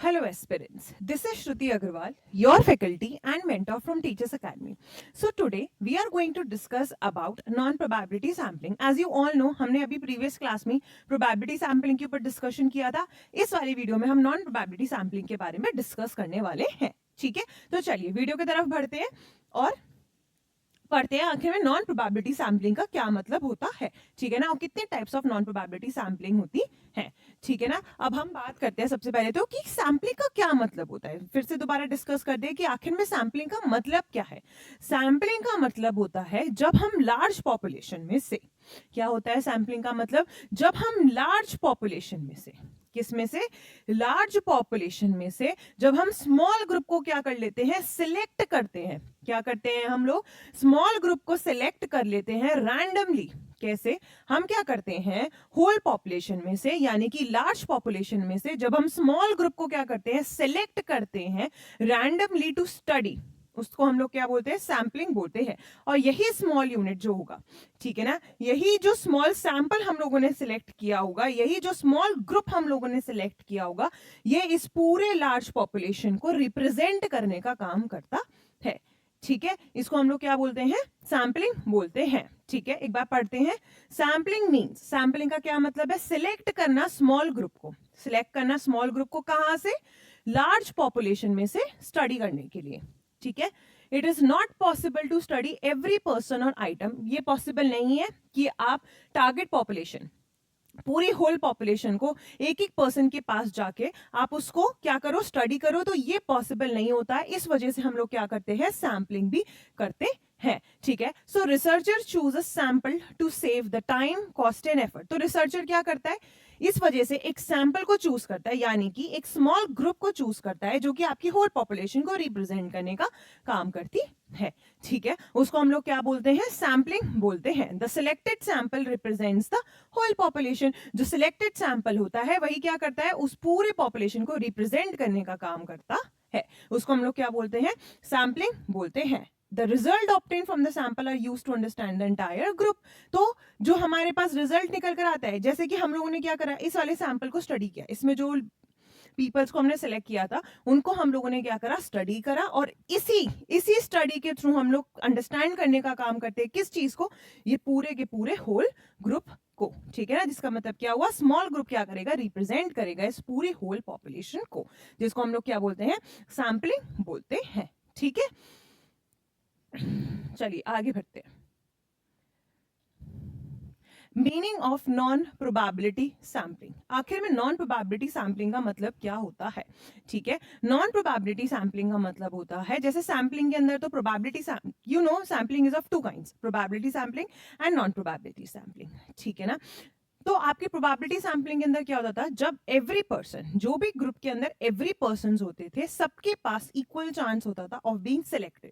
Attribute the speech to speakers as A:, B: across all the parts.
A: Hello aspirants, this is Shruti Agarwal, your faculty and mentor from Teachers Academy. So today we are going to discuss about non-probability sampling. As you all know, हमने अभी previous class में probability sampling के ऊपर discussion किया था. इस वाली video में हम non-probability sampling के बारे में discuss करने वाले हैं. ठीक है, तो चलिए वीडियो की तरफ बढ़ते हैं और पढ़ते हैं आखिर में नॉन प्रोबेबिलिटी सैम्पलिंग का क्या मतलब होता है. ठीक है ना, और कितने types of non probability sampling होती है. ठीक है ना, अब हम बात करते हैं सबसे पहले तो कि सैम्पलिंग का क्या मतलब होता है. फिर से दोबारा डिस्कस कर दें कि आखिर में सैम्पलिंग का मतलब क्या है. सैम्पलिंग का मतलब होता है जब हम लार्ज पॉपुलेशन में से, क्या होता है सैम्पलिंग का मतलब, जब हम लार्ज पॉपुलेशन में से, किस में से, लार्ज पॉपुलेशन में से जब हम स्मॉल ग्रुप को क्या कर लेते हैं, सिलेक्ट करते हैं. क्या करते हैं हम लोग, स्मॉल ग्रुप को सिलेक्ट कर लेते हैं रैंडमली. कैसे, हम क्या करते हैं, होल पॉपुलेशन में से यानी कि लार्ज पॉपुलेशन में से जब हम स्मॉल ग्रुप को क्या करते हैं, सिलेक्ट करते हैं रैंडमली टू स्टडी, उसको हम लोग क्या बोलते हैं, सैम्पलिंग बोलते हैं. और यही स्मॉल यूनिट जो होगा, ठीक है ना, यही जो स्मॉल सैंपल हम लोगों ने सिलेक्ट किया होगा, यही जो स्मॉल ग्रुप हम लोगों ने सिलेक्ट किया होगा, ये इस पूरे लार्ज पॉपुलेशन को रिप्रेजेंट करने का काम करता है. ठीक है, इसको हम लोग क्या बोलते हैं, सैम्पलिंग बोलते हैं. ठीक है, एक बार पढ़ते हैं. सैम्पलिंग मींस, सैम्पलिंग का क्या मतलब है, सिलेक्ट करना स्मॉल ग्रुप को, सिलेक्ट करना स्मॉल ग्रुप को कहां से, लार्ज पॉपुलेशन में से स्टडी करने के लिए. ठीक है, it is not possible to study every person और आइटम. ये पॉसिबल नहीं है कि आप टारगेट पॉपुलेशन, पूरी होल पॉपुलेशन को एक एक पर्सन के पास जाके आप उसको क्या करो, स्टडी करो. तो ये पॉसिबल नहीं होता है. इस वजह से हम लोग क्या करते हैं, सैम्पलिंग भी करते हैं. ठीक है, so researcher choose a sample to save the time, cost and effort. तो रिसर्चर क्या करता है, इस वजह से एक सैंपल को चूज करता है, यानी कि एक स्मॉल ग्रुप को चूज करता है जो कि आपकी होल पॉपुलेशन को रिप्रेजेंट करने का काम करती है. ठीक है, उसको हम लोग क्या बोलते हैं, सैम्पलिंग बोलते हैं. The selected sample represents the whole population. जो सिलेक्टेड सैंपल होता है वही क्या करता है, उस पूरे पॉपुलेशन को रिप्रेजेंट करने का काम करता है. उसको हम लोग क्या बोलते हैं, सैम्पलिंग बोलते हैं. The result obtained from the sample are used to understand the entire group. तो जो हमारे पास रिजल्ट निकल कर आता है, जैसे कि हम लोगों ने क्या करा, इस वाले सैंपल को स्टडी किया, इसमें जो पीपल्स को हमने सेलेक्ट किया था उनको हम लोगों ने क्या करा, स्टडी करा. और इसी स्टडी के थ्रू हम लोग अंडरस्टैंड करने का काम करते हैं, किस चीज को, ये पूरे के पूरे होल ग्रुप को. ठीक है ना, जिसका मतलब क्या हुआ, स्मॉल ग्रुप क्या करेगा, रिप्रेजेंट करेगा इस पूरी होल पॉपुलेशन को, जिसको हम लोग क्या बोलते हैं, सैम्पलिंग बोलते हैं. ठीक है, चलिए आगे बढ़ते हैं. Meaning of non probability sampling. आखिर में नॉन प्रोबेबिलिटी सैम्पलिंग का मतलब क्या होता है. ठीक है, नॉन प्रोबेबिलिटी सैम्पलिंग का मतलब होता है, जैसे सैम्पलिंग के अंदर तो probability, you know sampling is of two kinds, probability sampling and non probability sampling. ठीक है ना, तो आपकी प्रोबेबिलिटी सैम्पलिंग के अंदर क्या होता था, जब एवरी पर्सन, जो भी ग्रुप के अंदर एवरी पर्सन होते थे, सबके पास इक्वल चांस होता था ऑफ बीइंग सिलेक्टेड.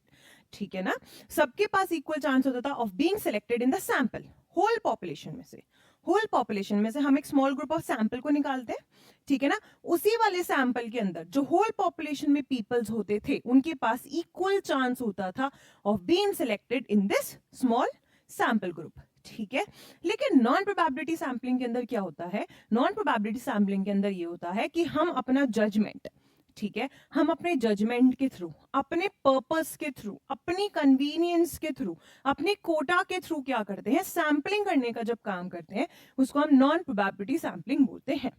A: ठीक है ना, सबके पास इक्वल चांस होता था of being selected in the sample. Whole population में से, होल पॉपुलेशन में से हम एक स्मॉल ग्रुप ऑफ सैंपल को निकालते हैं. ठीक है ना, उसी वाले सैंपल के अंदर जो होल पॉपुलेशन में पीपल्स होते थे, उनके पास इक्वल चांस होता था of being selected in this small sample group. ठीक है, लेकिन नॉन प्रोबेबिलिटी सैम्पलिंग के अंदर क्या होता है, नॉन प्रोबेबिलिटी सैम्पलिंग के अंदर ये होता है कि हम अपना जजमेंट, ठीक है, हम अपने जजमेंट के थ्रू, अपने पर्पस के थ्रू, अपनी कन्वीनियंस के थ्रू, अपने कोटा के थ्रू क्या करते हैं, सैम्पलिंग करने का जब काम करते हैं, उसको हम नॉन प्रोबेबिलिटी सैम्पलिंग बोलते हैं.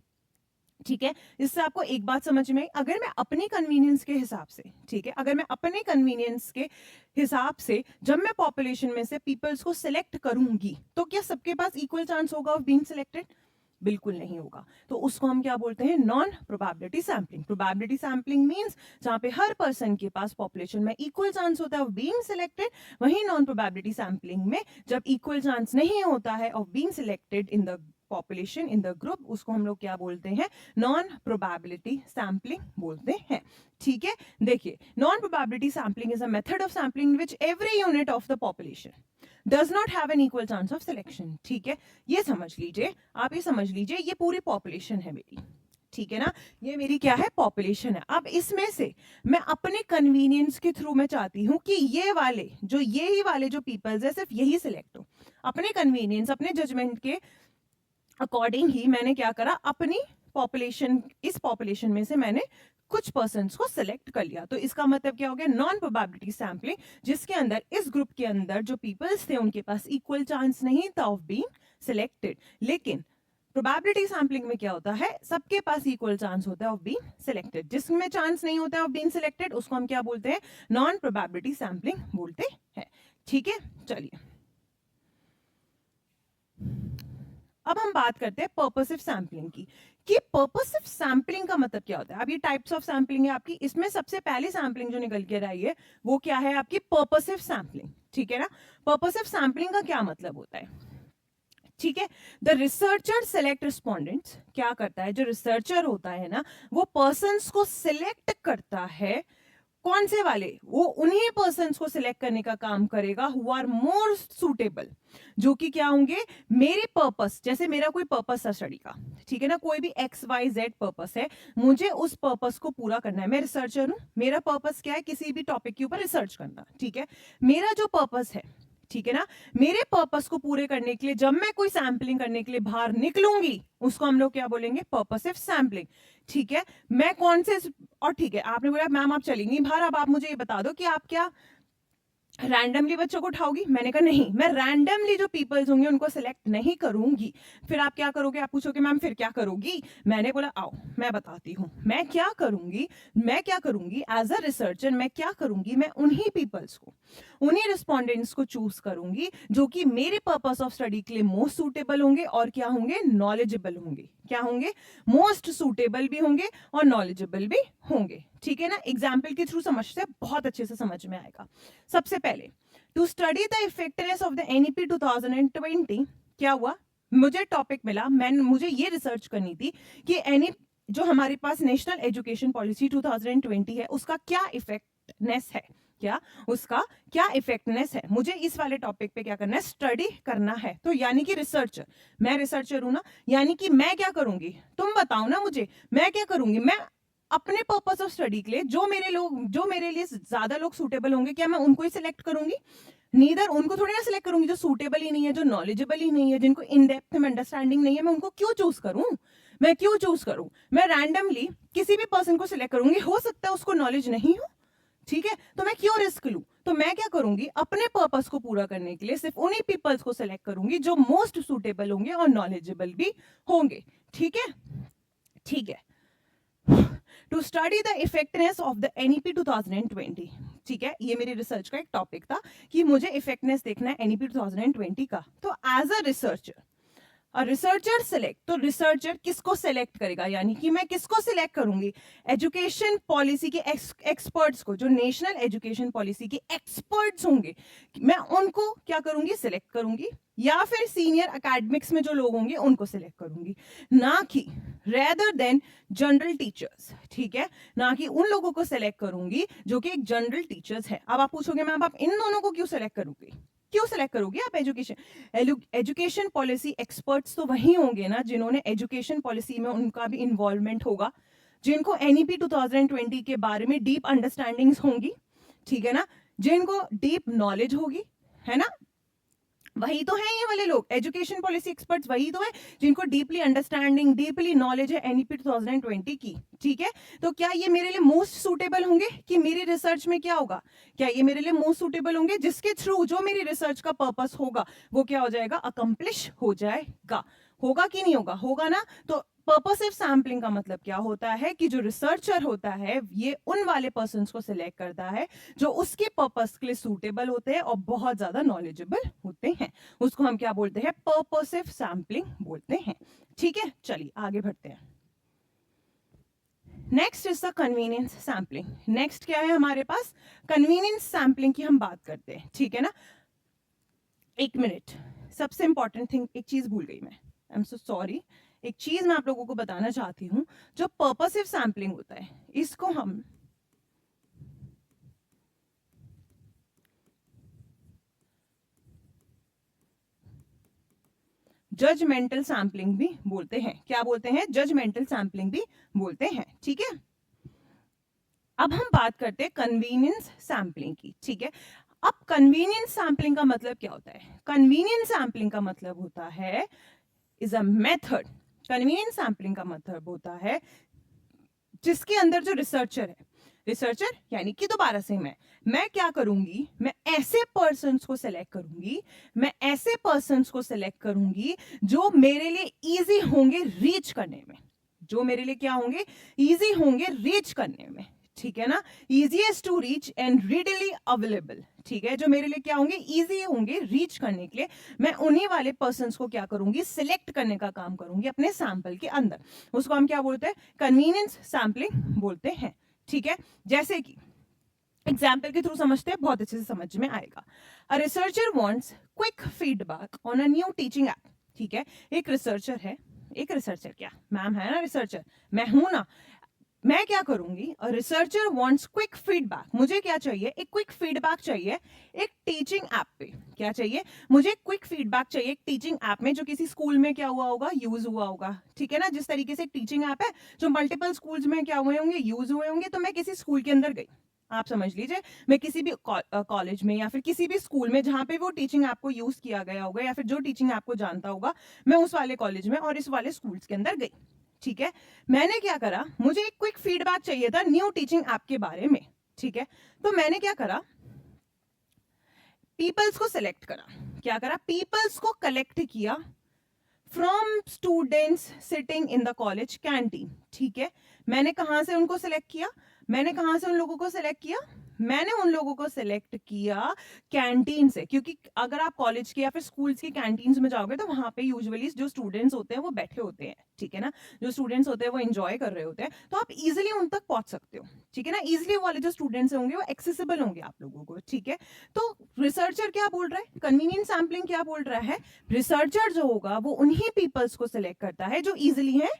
A: ठीक है, इससे आपको एक बात समझ में आई, अगर मैं अपनी कन्वीनियंस के हिसाब से, ठीक है, अगर मैं अपने कन्वीनियंस के हिसाब से जब मैं पॉपुलेशन में से पीपल्स को सिलेक्ट करूंगी, तो क्या सबके पास इक्वल चांस होगा ऑफ बीइंग सिलेक्टेड, बिल्कुल नहीं होगा. तो उसको हम क्या बोलते हैं, non probability sampling. Probability sampling means जहां पे हर पर्सन के पास पॉपुलेशन में इक्वल चांस होता है ऑफ बीइंग सिलेक्टेड. वहीं नॉन प्रोबेबिलिटी सैम्पलिंग में जब इक्वल चांस नहीं होता है of being selected in the population, in the group, उसको हम लोग क्या बोलते हैं, नॉन प्रोबेबिलिटी सैम्पलिंग बोलते हैं. ठीक है, देखिए, non probability sampling is a method of sampling which every unit of the population does not have an equal chance of selection. ठीक है, ये समझ लीजिए, आप ये समझ लीजिए, ये पूरी पॉपुलेशन है मेरी. ठीक है ना, ये मेरी क्या है, पॉपुलेशन है. अब इसमें से मैं अपने कन्वीनियंस के थ्रू मैं चाहती हूं कि ये ही वाले जो पीपल्स है सिर्फ यही सिलेक्ट हो. अपने कन्वीनियंस, अपने जजमेंट के अकॉर्डिंग ही मैंने क्या करा, अपनी पॉपुलेशन, इस पॉपुलेशन में से मैंने कुछ पर्सन्स को सिलेक्ट कर लिया। तो इसका मतलब क्या हो गया, नॉन प्रोबेबिलिटी सैम्पलिंग, जिसके अंदर इस ग्रुप के अंदर जो पीपल्स थे उनके पास इक्वल चांस नहीं था ऑफ बीइंग सिलेक्टेड। लेकिन प्रोबेबिलिटी सैम्पलिंग में क्या होता है, सबके पास इक्वल चांस होता है ऑफ बीइंग सिलेक्टेड। जिसमें चांस नहीं होता है ऑफ बीइंग सिलेक्टेड उसको हम क्या बोलते हैं, नॉन प्रोबेबिलिटी सैम्पलिंग बोलते हैं। ठीक है, चलिए अब हम बात करते हैं पर्पसिव सैम्पलिंग की, कि पर्पसिव सैम्पलिंग का मतलब क्या होता है। अब ये टाइप्स ऑफ सैम्पलिंग है आपकी, इसमें सबसे पहली सैम्पलिंग जो निकल के आई है वो क्या है आपकी, पर्पसिव सैम्पलिंग। ठीक है ना, पर्पसिव सैम्पलिंग का क्या मतलब होता है, ठीक है। द रिसर्चर सेलेक्ट रिस्पोंडेंट्स, क्या करता है जो रिसर्चर होता है ना, वो पर्सन्स को सिलेक्ट करता है। कौन से वाले, वो उन्हीं पर्सन्स को सिलेक्ट करने का काम करेगा हु आर मोर सुटेबल, जो कि क्या होंगे, मेरे पर्पस, जैसे मेरा कोई पर्पस है स्टडी का, ठीक है ना, कोई भी XYZ पर्पस है, मुझे उस पर्पस को पूरा करना है। मैं रिसर्चर हूं, मेरा पर्पस क्या है, किसी भी टॉपिक के ऊपर रिसर्च करना। ठीक है, मेरा जो पर्पस है, ठीक है ना, मेरे पर्पस को पूरे करने के लिए जब मैं कोई सैम्पलिंग करने के लिए बाहर निकलूंगी उसको हम लोग क्या बोलेंगे, पर्पसिव सैम्पलिंग। ठीक है, मैं कौन से, और ठीक है आपने बोला मैम आप चलेंगी बाहर, अब आप मुझे ये बता दो कि आप क्या रैंडमली बच्चों को उठाओगी। मैंने कहा नहीं, मैं रैंडमली जो पीपल्स होंगे उनको सिलेक्ट नहीं करूंगी। फिर आप क्या करोगे, आप पूछोगे मैम फिर क्या करोगी। मैंने बोला आओ मैं बताती हूँ मैं क्या करूंगी एज अ रिसर्चर। मैं क्या करूंगी, मैं उन्हीं पीपल्स को, उन्हीं रिस्पोंडेंट्स को चूज करूंगी जो कि मेरे पर्पस ऑफ स्टडी के लिए मोस्ट सूटेबल होंगे और क्या होंगे, नॉलेजेबल होंगे। क्या होंगे, मोस्ट सूटेबल भी होंगे और नॉलेजेबल भी होंगे। ठीक है ना, एग्जाम्पल के थ्रू समझते हैं, बहुत अच्छे से समझ में आएगा। सबसे पहले to study the effectiveness of the NEP 2020, क्या हुआ, मुझे टॉपिक मिला, मुझे ये रिसर्च करनी थी कि NEP जो हमारे पास नेशनल एजुकेशन पॉलिसी 2020 है उसका क्या इफेक्टनेस है, क्या उसका क्या इफेक्टनेस है, मुझे इस वाले टॉपिक पे क्या करना है, स्टडी करना है। तो यानी कि रिसर्चर, मैं रिसर्चर हूं ना, यानी कि मैं क्या करूंगी, तुम बताओ ना मुझे, मैं क्या करूंगी, मैं अपने पर्पस ऑफ स्टडी के लिए जो मेरे लिए ज्यादा लोग सूटेबल होंगे, क्या मैं उनको ही सिलेक्ट करूंगी, नीदर उनको थोड़ी ना सिलेक्ट करूंगी जो सूटेबल ही नहीं है, जो नॉलेजेबल ही नहीं है, जिनको इन डेप्थ में अंडरस्टैंडिंग नहीं है। मैं उनको क्यों चूज करूं, मैं रैंडमली किसी भी पर्सन को सिलेक्ट करूंगी, हो सकता है उसको नॉलेज नहीं हो। ठीक है, तो मैं क्यों रिस्क लूं, तो मैं क्या करूंगी, अपने पर्पस को पूरा करने के लिए सिर्फ उन्हीं पीपल्स को सिलेक्ट करूंगी जो मोस्ट सूटेबल होंगे और नॉलेजेबल भी होंगे। ठीक है, ठीक है, to study the effectness of the NEP 2020। ठीक है, ये मेरी रिसर्च का एक टॉपिक था कि मुझे इफेक्टनेस देखना है NEP 2020 का। तो एज अ रिसर्चर सेलेक्ट, तो रिसर्चर किसको सेलेक्ट करेगा, यानी कि मैं किसको सिलेक्ट करूंगी, एजुकेशन पॉलिसी के एक्सपर्ट्स को, जो नेशनल एजुकेशन पॉलिसी के एक्सपर्ट्स होंगे, मैं उनको क्या करूंगी, सिलेक्ट करूंगी, या फिर सीनियर एकेडमिक्स में जो लोग होंगे उनको सिलेक्ट करूंगी, ना कि रेदर देन जनरल टीचर्स। ठीक है, ना कि उन लोगों को सिलेक्ट करूंगी जो कि एक जनरल टीचर्स है। अब आप पूछोगे मैम आप इन दोनों को क्यों सिलेक्ट करोगे आप, एजुकेशन पॉलिसी एक्सपर्ट्स तो वही होंगे ना जिन्होंने एजुकेशन पॉलिसी में उनका भी इन्वॉल्वमेंट होगा, जिनको NEP 2020 के बारे में डीप अंडरस्टैंडिंग्स होंगी। ठीक है ना, जिनको डीप नॉलेज होगी, है ना, वही तो है ये वाले लोग, एजुकेशन पॉलिसी एक्सपर्ट्स वही तो है जिनको डीपली अंडरस्टैंडिंग, डीपली नॉलेज है NEP 2020 की। ठीक है, तो क्या ये मेरे लिए मोस्ट सूटेबल होंगे, कि मेरी रिसर्च में क्या होगा, क्या ये मेरे लिए मोस्ट सूटेबल होंगे जिसके थ्रू जो मेरी रिसर्च का पर्पस होगा वो क्या हो जाएगा, अकम्प्लिश हो जाएगा, होगा कि नहीं होगा, होगा ना। तो पर्पसिव सैम्पलिंग का मतलब क्या होता है कि जो रिसर्चर होता है ये उन वाले पर्सन्स को सिलेक्ट करता है जो उसके पर्पस के लिए सूटेबल होते हैं और बहुत ज्यादा नॉलेजेबल होते हैं, उसको हम क्या बोलते हैं, पर्पसिव सैम्पलिंग बोलते हैं। ठीक है, चलिए आगे बढ़ते हैं। Next is the convenience sampling. Next क्या है हमारे पास, कन्वीनियंस सैम्पलिंग की हम बात करते हैं। ठीक है ना, एक मिनट, सबसे इंपॉर्टेंट थिंग, एक चीज भूल गई मैं, आई एम सो सॉरी, एक चीज मैं आप लोगों को बताना चाहती हूं, जो पर्पसिव सैम्पलिंग होता है इसको हम जजमेंटल सैम्पलिंग भी बोलते हैं। क्या बोलते हैं, जजमेंटल सैम्पलिंग भी बोलते हैं। ठीक है, अब हम बात करते हैं कन्वीनियंस सैम्पलिंग की। ठीक है, अब कन्वीनियंस सैम्पलिंग का मतलब क्या होता है, कन्वीनियंस सैम्पलिंग का मतलब होता है is a method, convenience sampling का मतलब होता है जिसके अंदर जो रिसर्चर है, रिसर्चर यानी कि दोबारा से मैं क्या करूंगी, मैं ऐसे पर्सन्स को सिलेक्ट करूंगी, मैं ऐसे पर्सन्स को सिलेक्ट करूंगी जो मेरे लिए इजी होंगे रीच करने में, जो मेरे लिए क्या होंगे, इजी होंगे रीच करने में, ठीक है ना, easiest to reach and readily available, ठीक है, जो मेरे लिए क्या होंगे, इजी होंगे रीच करने के लिए, मैं उन्हीं वाले पर्सन्स को क्या करूंगी, सिलेक्ट करने का काम करूंगी अपने सैंपल के अंदर। उसको हम क्या बोलते हैं, कन्वीनियंस सैम्पलिंग बोलते हैं, ठीक है। जैसे कि एग्जाम्पल के थ्रू समझते हैं, बहुत अच्छे से समझ में आएगा। A researcher wants quick feedback on a new teaching app, ठीक है, एक रिसर्चर है, एक रिसर्चर क्या, मैम है ना रिसर्चर, मैं हूं ना, मैं क्या करूंगी, रिसर्चर वांट्स क्विक फीडबैक, मुझे क्या चाहिए, एक क्विक फीडबैक चाहिए एक टीचिंग ऐप पे, क्या चाहिए, मुझे क्विक फीडबैक चाहिए एक टीचिंग ऐप में जो किसी स्कूल में क्या हुआ होगा, यूज हुआ होगा, ठीक है ना, जिस तरीके से एक टीचिंग ऐप है जो मल्टीपल स्कूल्स में क्या हुए होंगे, यूज हुए होंगे, तो मैं किसी स्कूल के अंदर गई, आप समझ लीजिए, मैं किसी भी कॉलेज में या फिर किसी भी स्कूल में जहां पे वो टीचिंग ऐप को यूज किया गया होगा या फिर जो टीचिंग ऐप को जानता होगा, मैं उस वाले कॉलेज में और इस वाले स्कूल्स के अंदर गई, ठीक है। मैंने क्या करा, मुझे एक क्विक फीडबैक चाहिए था न्यू टीचिंग ऐप के बारे में, ठीक है, तो मैंने क्या करा, पीपल्स को सिलेक्ट करा, क्या करा, पीपल्स को कलेक्ट किया from students sitting in the college canteen, ठीक है, मैंने कहां से उनको सिलेक्ट किया, मैंने कहां से उन लोगों को सिलेक्ट किया, मैंने उन लोगों को सिलेक्ट किया कैंटीन से, क्योंकि अगर आप कॉलेज के या फिर स्कूल्स की कैंटीन्स में जाओगे तो वहां पे यूजुअली जो स्टूडेंट्स होते हैं वो बैठे होते हैं, ठीक है ना, जो स्टूडेंट्स होते हैं वो एंजॉय कर रहे होते हैं, तो आप इजिली उन तक पहुंच सकते हो, ठीक है ना, इजिली वाले जो स्टूडेंट्स होंगे वो एक्सेसिबल होंगे आप लोगों को, ठीक है। तो रिसर्चर क्या बोल रहा है, कन्वीनियंट सैम्पलिंग क्या बोल रहा है, रिसर्चर जो होगा वो उन्हीं पीपल्स को सिलेक्ट करता है जो इजिली है,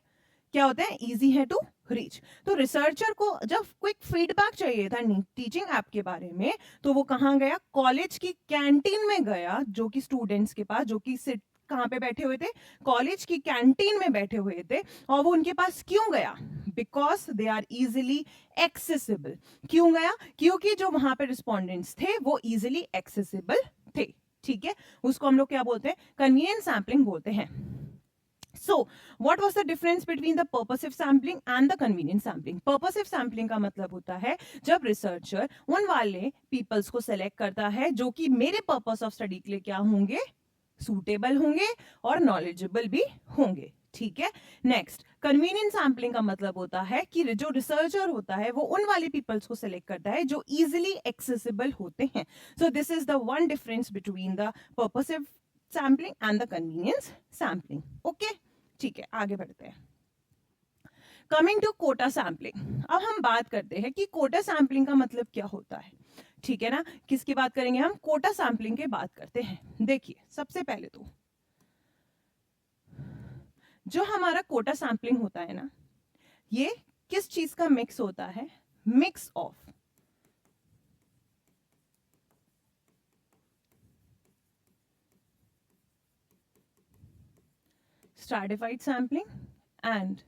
A: क्या होते हैं, इजी है टू रीच। तो रिसर्चर को जब क्विक फीडबैक चाहिए था टीचिंग ऐप के बारे में, तो वो कहां गया, कॉलेज की कैंटीन में गया, जो कि स्टूडेंट्स के पास, जो कि सिट कहां पे बैठे हुए थे, कॉलेज की कैंटीन में बैठे हुए थे, और वो उनके पास क्यों गया, because they are easily accessible, क्यों गया, क्योंकि जो वहां पे रिस्पॉन्डेंट्स थे वो इजिली एक्सेसिबल थे, ठीक है, उसको हम लोग क्या बोलते हैं, कन्वीनियंट सैम्पलिंग बोलते हैं। So, what was the difference between the purposive sampling and the convenient sampling? Purposive sampling का मतलब होता है जब रिसर्चर उन वाले पीपल्स को सेलेक्ट करता है जो कि मेरे पर्पस ऑफ स्टडी के लिए क्या होंगे, सूटेबल होंगे और नॉलेजेबल भी होंगे, ठीक है। नेक्स्ट, कन्वीनियंट सैम्पलिंग का मतलब होता है कि जो रिसर्चर होता है वो उन वाले पीपल्स को सेलेक्ट करता है जो इजिली एक्सेसिबल होते हैं। सो this is the one difference between the purposive sampling and the convenience sampling, okay, ठीक है, आगे बढ़ते हैं। कमिंग टू कोटा सैम्पलिंग, अब हम बात करते हैं कि कोटा सैम्पलिंग का मतलब क्या होता है, ठीक है ना, किसकी बात करेंगे हम, कोटा सैम्पलिंग की बात करते हैं। देखिए, सबसे पहले तो जो हमारा कोटा सैम्पलिंग होता है ना, ये किस चीज का मिक्स होता है, mix of stratified sampling and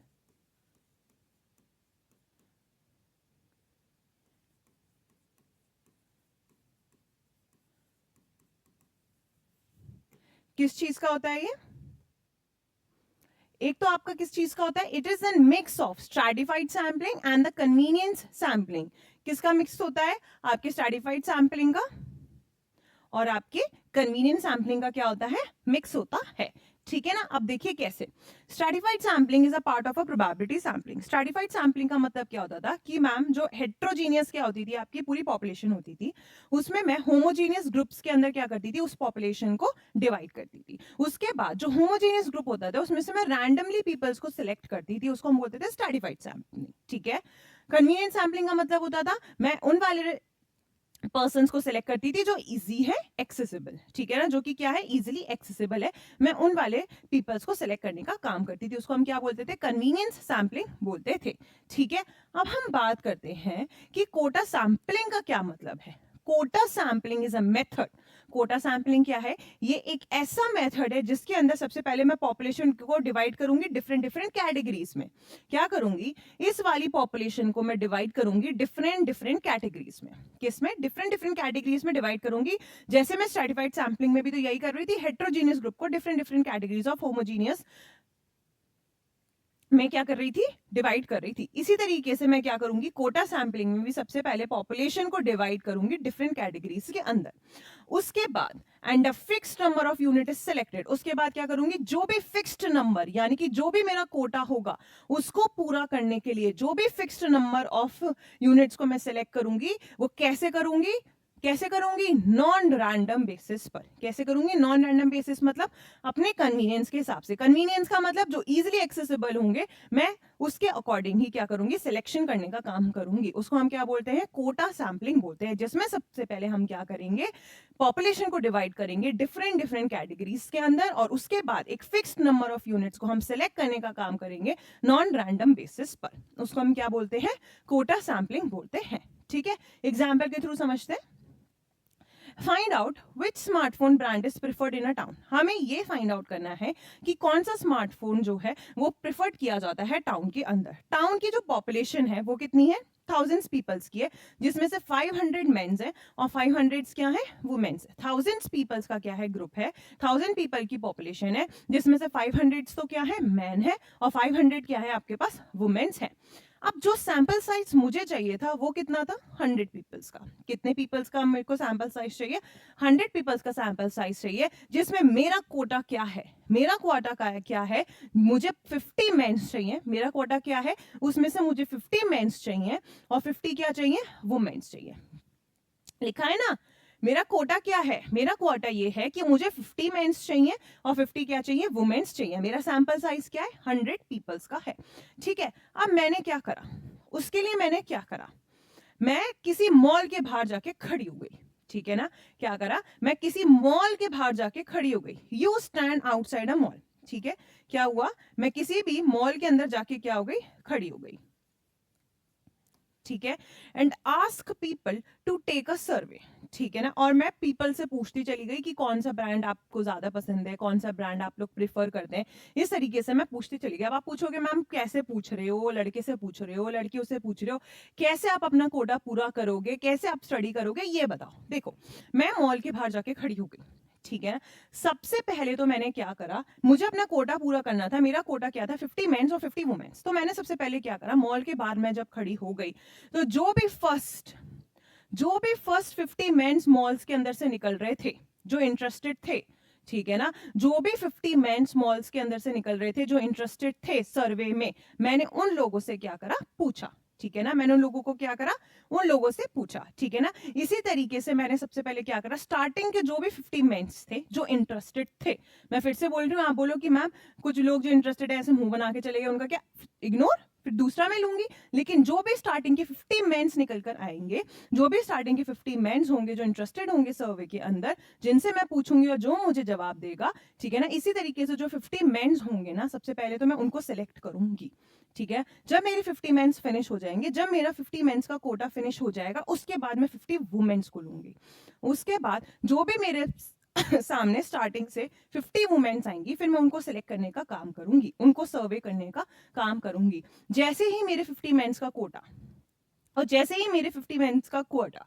A: किस चीज का होता है ये, एक तो आपका किस चीज का होता है, it is an mix of stratified sampling and the convenience sampling. किसका मिक्स होता है, आपके स्ट्रैटिफाइड सैम्पलिंग का और आपके कन्वीनियंट सैम्पलिंग का क्या होता है, मिक्स होता है, ठीक है ना। अब देखिए कैसे, stratified sampling is a part of a probability sampling. Stratified sampling का मतलब क्या होता था कि मैम जो हेट्रोजीनियस क्या होती थी, आपकी पूरी पॉपुलेशन होती थी, उसमें मैं होमोजीनियस ग्रुप्स के अंदर क्या करती थी, उस पॉपुलेशन को डिवाइड करती थी। उसके बाद जो होमोजीनियस ग्रुप होता था उसमें से मैं रैंडमली पीपल्स को सिलेक्ट करती थी, उसको हम बोलते थे स्ट्रैटिफाइड सैम्पलिंग, ठीक है। कन्वीनियंट सैम्पलिंग का मतलब होता था मैं उन वाले पर्सन्स को सिलेक्ट करती थी जो इजी है, एक्सेसिबल, ठीक है ना, जो कि क्या है, इजीली एक्सेसिबल है, मैं उन वाले पीपल्स को सिलेक्ट करने का काम करती थी, उसको हम क्या बोलते थे, कन्वीनियंस सैम्पलिंग बोलते थे, ठीक है। अब हम बात करते हैं कि कोटा सैम्पलिंग का क्या मतलब है। Quota sampling is a method, quota sampling क्या है, ये एक ऐसा मेथड है जिसके अंदर सबसे पहले मैं पॉपुलेशन को डिवाइड करूंगी डिफरेंट डिफरेंट कैटेगरीज में, क्या करूंगी, इस वाली पॉपुलेशन को मैं डिवाइड करूंगी डिफरेंट डिफरेंट कैटेगरीज में, किसमें, डिफरेंट डिफरेंट कैटेगरीज में डिवाइड करूंगी। जैसे मैं स्ट्रैटिफाइड सैम्पलिंग में भी तो यही कर रही थी, हेट्रोजीनियस ग्रुप को different different categories of homogeneous मैं क्या कर रही थी, डिवाइड कर रही थी। इसी तरीके से मैं क्या करूंगी, कोटा सैम्पलिंग में भी सबसे पहले पॉपुलेशन को डिवाइड करूंगी डिफरेंट कैटेगरीज के अंदर। उसके बाद and a fixed number of unit is selected, उसके बाद क्या करूंगी, जो भी फिक्स्ड नंबर यानी कि जो भी मेरा कोटा होगा उसको पूरा करने के लिए जो भी फिक्स्ड नंबर ऑफ यूनिट्स को मैं सिलेक्ट करूंगी, वो कैसे करूंगी, कैसे करूंगी, नॉन रैंडम बेसिस पर। कैसे करूंगी, नॉन रैंडम बेसिस मतलब अपने कन्वीनियंस के हिसाब से। कन्वीनियंस का मतलब जो इजीली एक्सेसिबल होंगे मैं उसके अकॉर्डिंग ही क्या करूंगी, सिलेक्शन करने का काम करूंगी। उसको हम क्या बोलते हैं, कोटा सैम्पलिंग बोलते हैं, जिसमें सबसे पहले हम क्या करेंगे, पॉपुलेशन को डिवाइड करेंगे डिफरेंट डिफरेंट कैटेगरीज के अंदर, और उसके बाद एक फिक्स्ड नंबर ऑफ यूनिट्स को हम सिलेक्ट करने का काम करेंगे नॉन रैंडम बेसिस पर। उसको हम क्या बोलते हैं, कोटा सैम्पलिंग बोलते हैं। ठीक है, एग्जाम्पल के थ्रू समझते हैं। Find out which smartphone brand is preferred in a town. हमें ये फाइंड आउट करना है कि कौन सा स्मार्टफोन जो है वो प्रिफर्ड किया जाता है टाउन के अंदर। टाउन की जो पॉपुलेशन है वो कितनी है, थाउजेंड्स पीपल्स की है, जिसमें से 500 मेंस है और 500 क्या है, वुमेन्स है। थाउजेंड्स पीपल्स का क्या है, ग्रुप है, 1000 पीपल की पॉपुलेशन है, जिसमें से 500 तो क्या है, मैन है, और 500 क्या है आपके पास, वुमेन्स है। अब जो सैंपल साइज मुझे चाहिए था वो कितना था, 100 पीपल्स का। कितने पीपल्स का मेरे को सैंपल साइज चाहिए, 100 पीपल्स का सैंपल साइज चाहिए, जिसमें मेरा कोटा क्या है, मेरा कोटा का क्या है, मुझे 50 मेंस चाहिए। मेरा कोटा क्या है, उसमें से मुझे 50 मेंस चाहिए और 50 क्या चाहिए, वुमेन्स चाहिए। लिखा है ना, मेरा कोटा क्या है, मेरा कोटा ये है कि मुझे 50 मेंस चाहिए और 50 क्या चाहिए, वुमेन्स चाहिए। मेरा सैंपल साइज क्या है, 100 पीपल्स का है। ठीक है, अब मैंने क्या करा, उसके लिए मैंने क्या करा, मैं किसी मॉल के बाहर जाके खड़ी हो गई। ठीक है ना, क्या करा, मैं किसी मॉल के बाहर जाके खड़ी हो गई। You stand outside a mall. ठीक है, क्या हुआ, मैं किसी भी मॉल के अंदर जाके क्या हो गई, खड़ी हो गई। ठीक है, and ask people to take a survey. ठीक है ना, और मैं पीपल से पूछती चली गई कि कौन सा ब्रांड आपको ज्यादा पसंद है, कौन सा ब्रांड आप लोग प्रिफर करते हैं। इस तरीके से मैं पूछती चली गई। अब आप पूछोगे मैम कैसे पूछ रहे हो, लड़के से पूछ रहे हो, लड़कियों से पूछ रहे हो, कैसे आप अपना कोटा पूरा करोगे, कैसे आप स्टडी करोगे, ये बताओ। देखो, मैं मॉल के बाहर जाके खड़ी हो गई। ठीक है ना, सबसे पहले तो मैंने क्या करा, मुझे अपना कोटा पूरा करना था। मेरा कोटा क्या था, 50 मेंस और 50 वुमेन्स। तो मैंने सबसे पहले क्या करा, मॉल के बाहर मैं जब खड़ी हो गई तो जो भी फर्स्ट 50 मेंस मॉल्स के अंदर से निकल रहे थे, जो इंटरेस्टेड थे, ठीक है ना, जो भी 50 मेंस मॉल्स के अंदर से निकल रहे थे जो इंटरेस्टेड थे सर्वे में, मैंने उन लोगों से क्या करा, पूछा। ठीक है ना, मैंने उन लोगों को क्या करा, उन लोगों से पूछा। ठीक है ना, इसी तरीके से मैंने सबसे पहले क्या करा, स्टार्टिंग के जो भी 50 मेंस थे जो इंटरेस्टेड थे, मैं फिर से बोल रही हूँ, आप बोलो कि मैम कुछ लोग जो इंटरेस्टेड है ऐसे मुंह बना के चले गए, उनका क्या, इग्नोर, फिर दूसरा मैं लूंगी। लेकिन जो भी स्टार्टिंग के 50 मेंस निकल कर आएंगे, जो भी स्टार्टिंग के 50 मेंस होंगे जो इंटरेस्टेड होंगे सर्वे के अंदर, जिनसे मैं पूछूंगी और जो मुझे जवाब देगा, ठीक है ना, इसी तरीके से जो 50 मेंस होंगे ना, सबसे पहले तो मैं उनको सिलेक्ट करूंगी। ठीक है, जब मेरी 50 मेंस फिनिश हो जाएंगे, जब मेरा 50 मेंस का कोटा फिनिश हो जाएगा, उसके बाद मैं 50 वुमेन्स को लूंगी। उसके बाद जो भी मेरे सामने स्टार्टिंग से 50 वुमेन्स आएंगी, फिर मैं उनको सिलेक्ट करने का काम करूंगी, उनको सर्वे करने का काम करूंगी। जैसे ही मेरे 50 मेंस का कोटा और जैसे ही मेरे 50 मेंस का कोटा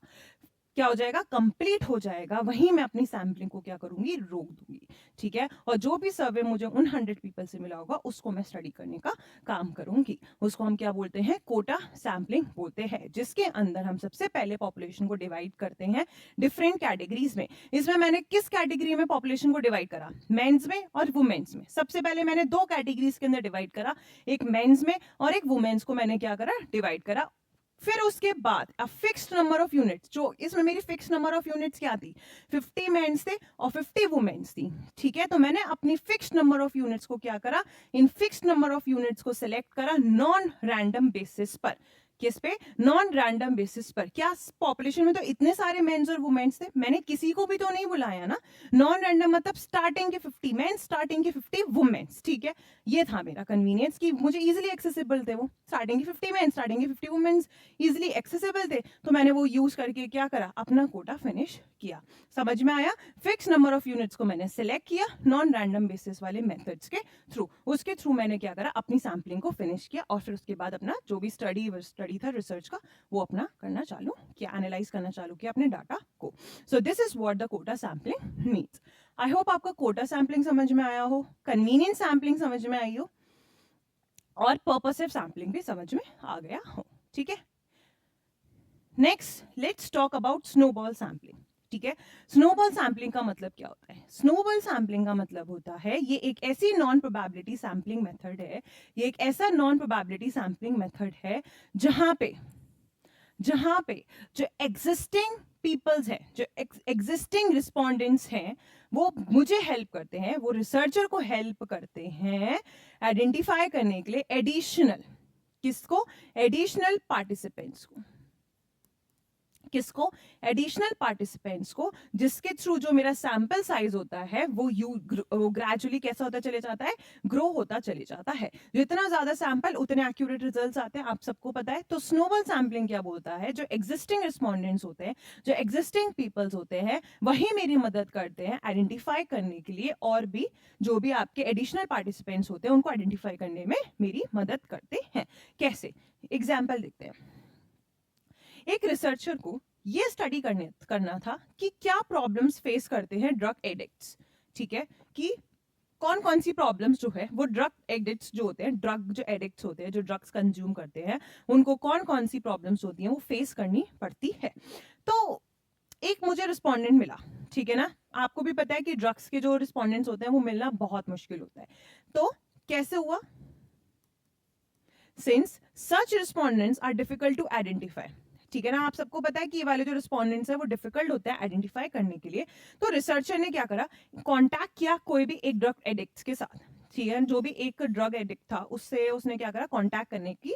A: क्या हो जाएगा, कंप्लीट हो जाएगा, वहीं मैं अपनी सैम्पलिंग को क्या करूंगी, रोक दूंगी। ठीक है, और जो भी सर्वे मुझे उन 100 पीपल से मिला होगा उसको मैं स्टडी करने का काम करूंगी। उसको हम क्या बोलते हैं, कोटा सैम्पलिंग बोलते हैं, जिसके अंदर हम सबसे पहले पॉपुलेशन को डिवाइड करते हैं डिफरेंट कैटेगरीज में। इसमें मैंने किस कैटेगरी में पॉपुलेशन को डिवाइड करा, मेंस में और वुमेन्स में। सबसे पहले मैंने दो कैटेगरीज के अंदर डिवाइड करा, एक मेंस में और एक वुमेन्स को मैंने क्या करा, डिवाइड करा। फिर उसके बाद a fixed number of units, जो इसमें मेरी फिक्स्ड नंबर ऑफ यूनिट्स क्या थी, 50 मेंस थे और 50 वुमेन्स थी। ठीक है, तो मैंने अपनी फिक्स्ड नंबर ऑफ यूनिट्स को क्या करा, in fixed number of units को सिलेक्ट करा नॉन रैंडम बेसिस पर। किस पे, नॉन रैंडम बेसिस पर। क्या पॉपुलेशन में तो इतने सारे मेंस और वुमेन्स थे, मैंने किसी को भी तो नहीं बुलाया ना। नॉन रैंडम मतलब स्टार्टिंग के 50 मेंस, स्टार्टिंग के 50 वुमेन्स। ठीक है, ये था मेरा कन्वीनियंस कि मुझे इजीली एक्सेसिबल थे वो, स्टार्टिंग के 50 मेंस, स्टार्टिंग के 50 वुमेन्स इजीली एक्सेसिबल थे, तो मैंने वो यूज करके क्या करा, अपना कोटा फिनिश किया। समझ में आया, फिक्स नंबर ऑफ यूनिट्स को मैंने सिलेक्ट किया नॉन रैंडम बेसिस वाले मेथड्स के थ्रू, उसके थ्रू मैंने क्या करा, अपनी सैम्पलिंग को फिनिश किया, और फिर उसके बाद अपना जो भी स्टडी था रिसर्च का, वो अपना करना चालू किया, एनालाइज करना चालू किया अपने डाटा को। So this is what the quota sampling means. I hope आपका कोटा सैम्पलिंग समझ में आया हो, कन्वीनियंट सैम्पलिंग समझ में आई हो। और पर्पसिव सैम्पलिंग भी समझ में आ गया हो, ठीक है। Next let's talk about snowball sampling, ठीक है। स्नोबॉल सैम्पलिंग का मतलब क्या होता है? स्नोबॉल सैम्पलिंग का मतलब होता है ये एक ऐसी नॉन प्रोबेबिलिटी सैम्पलिंग मेथड है, ये एक ऐसा नॉन प्रोबेबिलिटी सैम्पलिंग मेथड है जहां पे जो एग्जिस्टिंग पीपल्स हैं, जो एग्जिस्टिंग रिस्पोंडेंट्स हैं, वो मुझे हेल्प करते हैं, वो रिसर्चर को हेल्प करते हैं आइडेंटिफाई करने के लिए एडिशनल, किसको? एडिशनल पार्टिसिपेंट्स को, किसको? एडिशनल पार्टिसिपेंट्स को, जिसके थ्रू जो मेरा सैंपल साइज होता है वो ग्रेजुअली कैसा होता चले जाता है? ग्रो होता चले जाता है। जितना ज्यादा सैंपल उतने एक्यूरेट रिजल्ट्स आते हैं, आप सबको पता है। तो स्नोबॉल सैम्पलिंग क्या बोलता है? जो एग्जिस्टिंग रिस्पोंडेंट्स होते हैं, जो एग्जिस्टिंग पीपल्स होते हैं, वही मेरी मदद करते हैं आइडेंटिफाई करने के लिए, और भी जो भी आपके एडिशनल पार्टिसिपेंट्स होते हैं उनको आइडेंटिफाई करने में मेरी मदद करते हैं। कैसे? एग्जाम्पल देखते हैं। एक रिसर्चर को ये स्टडी करना था कि क्या प्रॉब्लम्स फेस करते हैं ड्रग एडिक्ट्स, ठीक है, कि कौन कौन सी प्रॉब्लम्स जो है वो ड्रग एडिक्ट्स जो होते हैं, ड्रग जो एडिक्ट्स होते हैं, जो ड्रग्स कंज्यूम करते हैं, उनको कौन कौन सी प्रॉब्लम्स होती हैं वो फेस करनी पड़ती है। तो एक मुझे रिस्पोंडेंट मिला, ठीक है ना। आपको भी पता है कि ड्रग्स के जो रिस्पोंडेंट्स होते हैं वो मिलना बहुत मुश्किल होता है। तो कैसे हुआ? Since such respondents are difficult to identify, ठीक है ना। आप सबको पता है कि ये वाले जो रिस्पोंडेंट्स है वो डिफिकल्ट होते हैं आइडेंटिफाई करने के लिए। तो रिसर्चर ने क्या करा? कांटेक्ट किया कोई भी एक ड्रग एडिक्ट के साथ, ठीक है। जो भी एक ड्रग एडिक्ट था उससे उसने क्या करा? कांटेक्ट करने की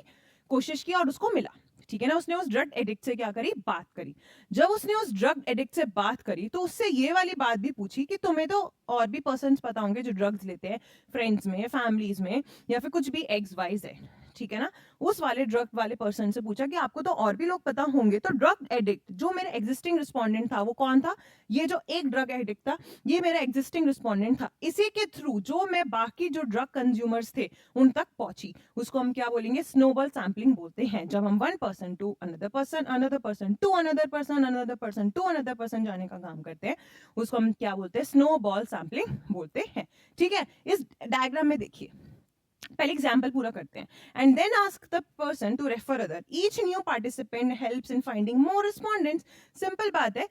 A: कोशिश की और उसको मिला, ठीक है ना। उसने उस ड्रग एडिक्ट से क्या करी? बात करी। जब उसने उस ड्रग एडिक्ट से बात करी तो उससे ये वाली बात भी पूछी कि तुम्हें तो और भी पर्सन्स पता होंगे जो ड्रग्स लेते हैं, फ्रेंड्स में, फैमिलीज में, या फिर कुछ भी एक्स वाई जेड, ठीक है ना। उस वाले ड्रग वाले पर्सन से पूछा कि आपको तो और भी लोग पता होंगे। तो ड्रग एडिक्ट जो मेरा एग्जिस्टिंग रिस्पोंडेंट था वो कौन था? ये जो एक ड्रग एडिक्ट था ये मेरा एग्जिस्टिंग रिस्पोंडेंट था। इसी के थ्रू जो मैं बाकी जो ड्रग कंज्यूमर्स थे उन तक पहुंची, उसको हम क्या बोलेंगे? स्नोबॉल सैम्पलिंग बोलते हैं। जब हम one person to another person, another person to another person, another person to another person जाने का काम करते हैं, उसको हम क्या बोलते हैं? स्नोबॉल सैम्पलिंग बोलते हैं, ठीक है। इस डायग्राम में देखिए, पहले एग्जाम्पल पूरा करते हैं। And then ask the person to refer other, each new participant helps in finding more respondents. Simple बात है,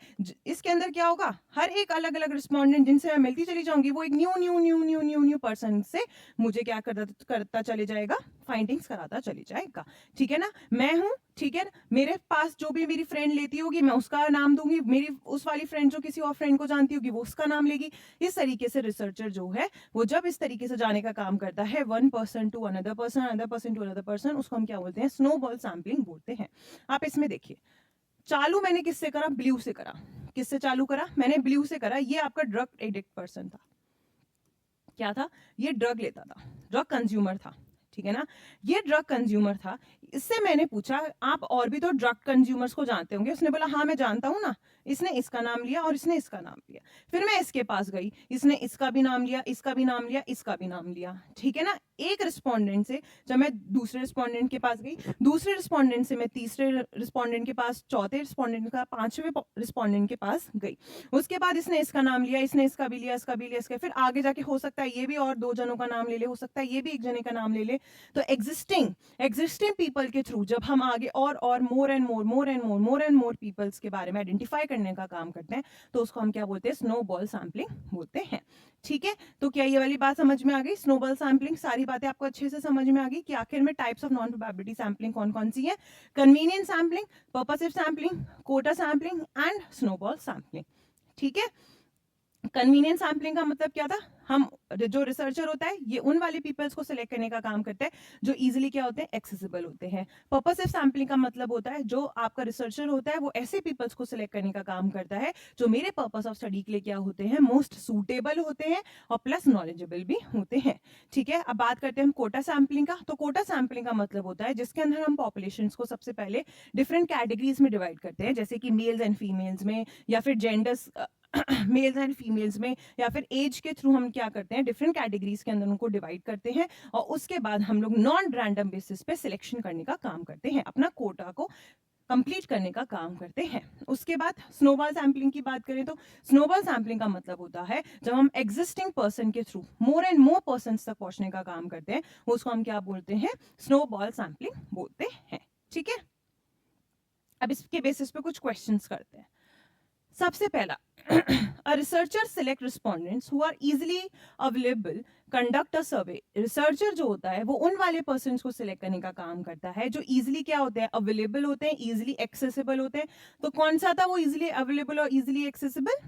A: इसके अंदर क्या होगा? हर एक अलग अलग रिस्पोंडेंट जिनसे मैं मिलती चली जाऊंगी वो एक new new new new new new person से मुझे क्या करता चले जाएगा? फाइंडिंग्स कराता चले जाएगा, ठीक है ना। मैं हूं, ठीक है, मेरे पास जो भी मेरी फ्रेंड लेती होगी मैं उसका नाम दूंगी, मेरी उस वाली फ्रेंड जो किसी और फ्रेंड को जानती होगी वो उसका नाम लेगी। इस तरीके से रिसर्चर जो है वो जब इस तरीके से जाने का काम करता है, one person to another person, another person to another person, उसको हम क्या बोलते हैं? स्नोबॉल सैम्पलिंग बोलते हैं। आप इसमें देखिए, चालू मैंने किससे करा? ब्लू से करा। किससे चालू करा? मैंने ब्लू से करा। ये आपका ड्रग एडिक्ट पर्सन था। क्या था? ये ड्रग लेता था, ड्रग कंज्यूमर था, ठीक है ना। ये ड्रग कंज्यूमर था। इससे मैंने पूछा आप और भी तो ड्रग कंज्यूमर्स को जानते होंगे। उसने बोला हाँ मैं जानता हूं ना। इसने इसका नाम लिया और इसने इसका नाम लिया। फिर मैं इसके पास गई, इसने इसका भी नाम लिया, इसका भी नाम लिया, इसका भी नाम लिया, ठीक है ना। एक रिस्पोंडेंट से जब मैं दूसरे रिस्पोंडेंट के पास गई, दूसरे रिस्पोंडेंट से मैं तीसरे रिस्पोंडेंट के पास, चौथे रिस्पोंडेंट का, पांचवें रिस्पोंडेंट के पास गई। उसके बाद इसने इसका नाम लिया, इसने इसका भी लिया, इसका भी लिया, इसका, फिर आगे जाके हो सकता है ये भी और दो जनों का नाम ले ले, हो सकता है ये भी एक जने का नाम ले ले। तो एग्जिस्टिंग पीपल के थ्रू जब हम आगे और मोर एंड मोर पीपल्स के बारे में आइडेंटिफाई करने का काम करते हैं तो उसको हम क्या बोलते हैं? स्नोबॉल सैम्पलिंग बोलते हैं, ठीक है। तो क्या ये वाली बात समझ में आ गई? स्नोबॉल सैम्पलिंग, सारी बातें आपको अच्छे से समझ में आ गई कि आखिर में types of non probability sampling कौन कौन सी है? Convenient sampling, purposive sampling, quota sampling and snowball sampling, ठीक है। कन्वीनियंस सैम्पलिंग का मतलब क्या था? हम जो रिसर्चर होता है ये उन वाले पीपल्स को सिलेक्ट करने का काम करता है जो इजीली क्या होते हैं? एक्सेसिबल होते हैं। पर्पसिव सैम्पलिंग का मतलब होता है जो आपका रिसर्चर होता है वो ऐसे पीपल्स को सिलेक्ट करने का काम करता है जो मेरे पर्पस ऑफ स्टडी के लिए क्या होते हैं? मोस्ट सूटेबल होते हैं और प्लस नॉलेजेबल भी होते हैं, ठीक है। अब बात करते हैं हम कोटा सैम्पलिंग का। तो कोटा सैम्पलिंग का मतलब होता है जिसके अंदर हम पॉपुलेशन को सबसे पहले डिफरेंट कैटेगरीज में डिवाइड करते हैं, जैसे कि मेल्स एंड फीमेल्स में, या फिर जेंडर्स मेल्स एंड फीमेल्स में, या फिर एज के थ्रू हम क्या करते हैं? डिफरेंट कैटेगरीज के अंदर उनको डिवाइड करते हैं और उसके बाद हम लोग नॉन रैंडम बेसिस पे सिलेक्शन करने का काम करते हैं, अपना कोटा को कंप्लीट करने का काम करते हैं। उसके बाद स्नोबॉल सैम्पलिंग की बात करें तो स्नोबॉल सैम्पलिंग का मतलब होता है जब हम एग्जिस्टिंग पर्सन के through more and more person तक पहुंचने का काम करते हैं, उसको हम क्या बोलते हैं, स्नोबॉल सैम्पलिंग बोलते हैं। ठीक है, अब इसके बेसिस पे कुछ क्वेश्चंस करते हैं। सबसे पहला, a researcher select respondents who are easily available, conduct a survey। Researcher जो होता है वो उन वाले पर्सन को सिलेक्ट करने का काम करता है जो इजिली क्या होते हैं, अवेलेबल होते हैं, इजिली एक्सेसिबल होते हैं। तो कौन सा था वो इजिली अवेलेबल और easily accessible?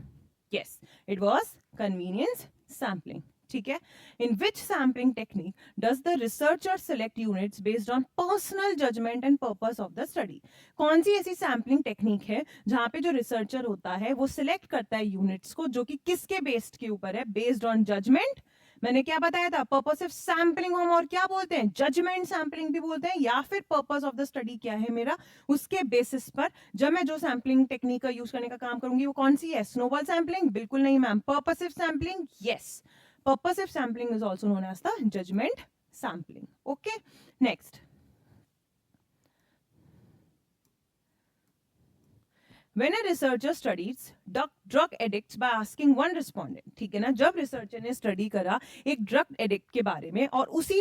A: Yes, it was convenience sampling. ठीक है, in which sampling technique does the researcher select units based on personal judgement and purpose of the study. कौन सी ऐसी सैम्पलिंग टेक्निक है जहां पे जो रिसर्चर होता है वो सिलेक्ट करता है यूनिट्स को जो कि किसके बेस्ड के ऊपर है, बेस्ड ऑन जजमेंट, मैंने क्या बताया था, पर्पसिव सैम्पलिंग हम और क्या बोलते हैं, जजमेंट सैम्पलिंग भी बोलते हैं, या फिर पर्पस ऑफ द स्टडी क्या है मेरा, उसके बेसिस पर जब मैं जो सैम्पलिंग टेक्निक का यूज करने का काम करूंगी वो कौन सी है, स्नोबॉल सैम्पलिंग? बिल्कुल नहीं ma'am. Purposive sampling? Yes, purposive sampling is also known as the judgement sampling. Okay, next, When a researcher studies drug addicts by asking one respondent, ठीक है ना, जब रिसर्चर ने स्टडी करा एक ड्रग एडिक्ट के बारे में और उसी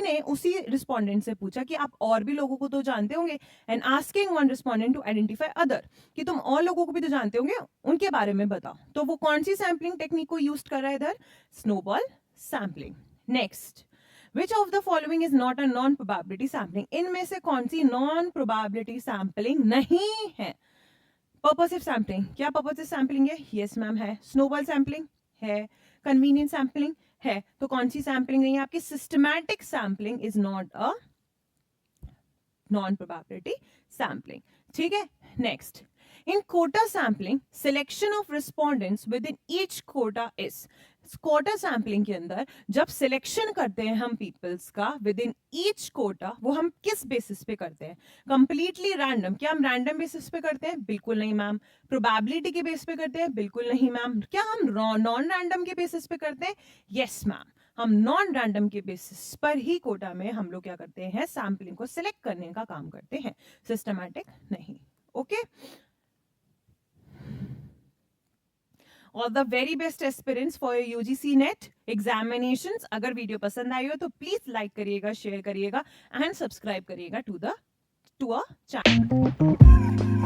A: रिस्पोंडेंट से पूछा कि आप और भी लोगों को तो जानते होंगे, and asking one respondent to identify other, कि तुम और लोगों को भी तो जानते होंगे, उनके बारे में बताओ। तो वो कौन सी सैम्पलिंग टेक्निक को यूज कर रहा है इधर, snowball sampling. Next, Which of the following is not a non probability sampling? इनमें से कौन सी नॉन प्रोबेबिलिटी सैम्पलिंग नहीं है? पर्पसिव सैम्पलिंग, क्या पर्पसिव सैम्पलिंग है? यस मैम है। स्नोबॉल सैम्पलिंग है। कन्वीनियंस सैम्पलिंग है। तो कौन सी सैम्पलिंग नहीं है आपकी? Systematic sampling is not a non probability sampling. ठीक है, next, in quota sampling selection of respondents within each quota is, quota sampling के अंदर जब सिलेक्शन करते हैं हम पीपल्स का विद इन ईच कोटा, वो हम किस बेसिस पे करते हैं? Completely random. क्या हम रैंडम बेसिस पे करते हैं? बिल्कुल नहीं मैम। प्रोबेबिलिटी के बेस पे करते हैं? बिल्कुल नहीं मैम। क्या हम नॉन रैंडम के बेसिस पे करते हैं? यस मैम, हम नॉन रैंडम के बेसिस पर ही कोटा में हम लोग क्या करते हैं, सैम्पलिंग को सिलेक्ट करने का काम करते हैं, सिस्टमैटिक नहीं। Okay, all the very best aspirants for your UGC net examinations. अगर वीडियो पसंद आई हो तो प्लीज लाइक करिएगा, शेयर करिएगा एंड सब्सक्राइब करिएगा टू अ चैनल।